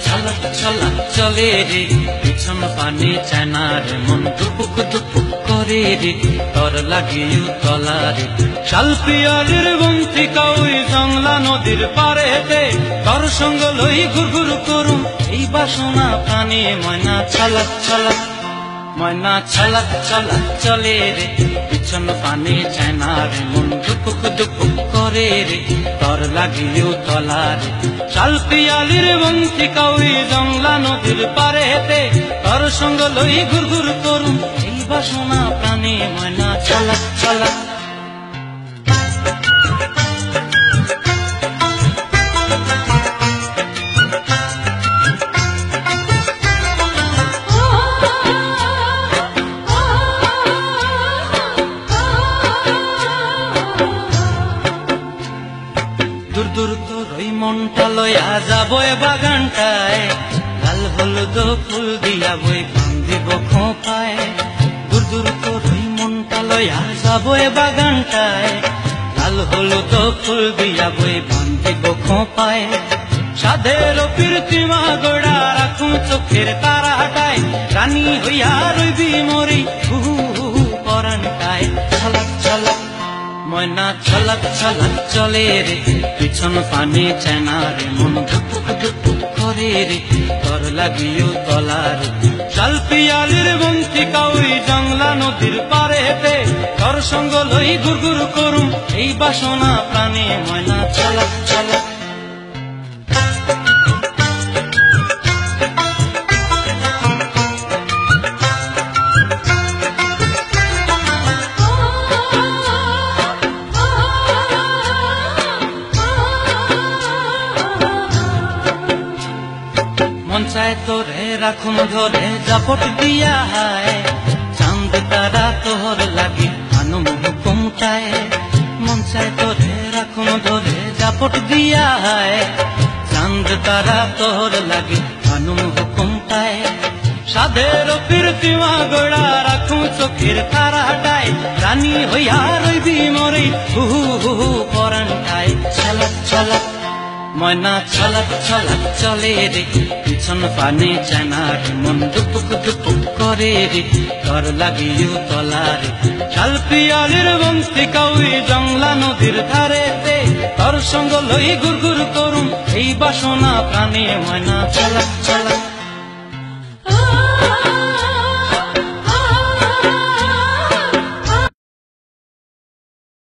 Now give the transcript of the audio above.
ছলক ছলক চলে রে, পিছন পানে চায়না রে, মন দুপুক দুপুক করে রে, তর লাগিও তলারে। শালপিয়ালির বন্তি কাউই জংলা নদীর পারেতে, তর সঙ্গ লই ঘুরঘুর করুম এই বাসনা প্রাণে। ময়না ছলক ছলক, ময়না ছলক ছলক চলে রে, পিছন পানে চায়না রে, মন দুপুক দুপুক করে রে, তর লাগিও তলারে। শালপিয়ালির বন্তি কাউই জংলা নদীর পারেতে, তর সঙ্গ লই ঘুরঘুর করুম এই বাসনা প্রাণে। ময়না ছলক ছলক। দূর দূর তোর ওই মনটা লয়া যাবো এ বাগানটায়, লাল হলুদ ফুল দিয়া বই বান্ধিব খোঁপায়। দূর দূর তোর ওই মনটা লয়া যাবো এ বাগানটায়, লাল হলুদ ফুল দিয়া বই বান্ধিব খোঁপায়। সাধের প্রীতিমা গোড়া রাখুন চোখের তারাটায়, রানী হইয়া রইবি মরি হু হু পরানটায়। ছলক ছলক, ময়না ছলক ছলক চলে রে, পিছন পানে চায়না রে, মন ধুপুক ধুপুক করে রে, তর লাগিও তলারে। শালপিয়ালির বন্তি কাউই জংলা নদীর পারেতে, তর সঙ্গ লই ঘুরঘুর করুম এই বাসনা প্রাণে। ময়না ছলক ছলক। মন চায় তোরে রাখুন ধরে জাপট দিয়া হায়, চাঁদ তারা তোর লাগি আনুম হুকুমটায়। মন চায় তোরে রাখুন ধরে জাপট দিয়া হায়, চাঁদ তারা তোর লাগি আনুম হুকুমটায়। সাধের প্রীতিমা গোড়া রাখুন চোখের তারাটায়, রানী হইয়া রইবি মরি হু হু পরানটায়। ছলক ছলক, ময়না ছলক ছলক চলে রে, পিছন পানে চায়না রে, মন দুপুক দুপুক করে রে, তর লাগিও তলারে। শালপিয়ালির বন্তি কাউই জংলা নদীর ধারেতে, তর সঙ্গ লই ঘুরঘুর করুম এই বাসনা প্রাণে। ময়না ছলক ছলক।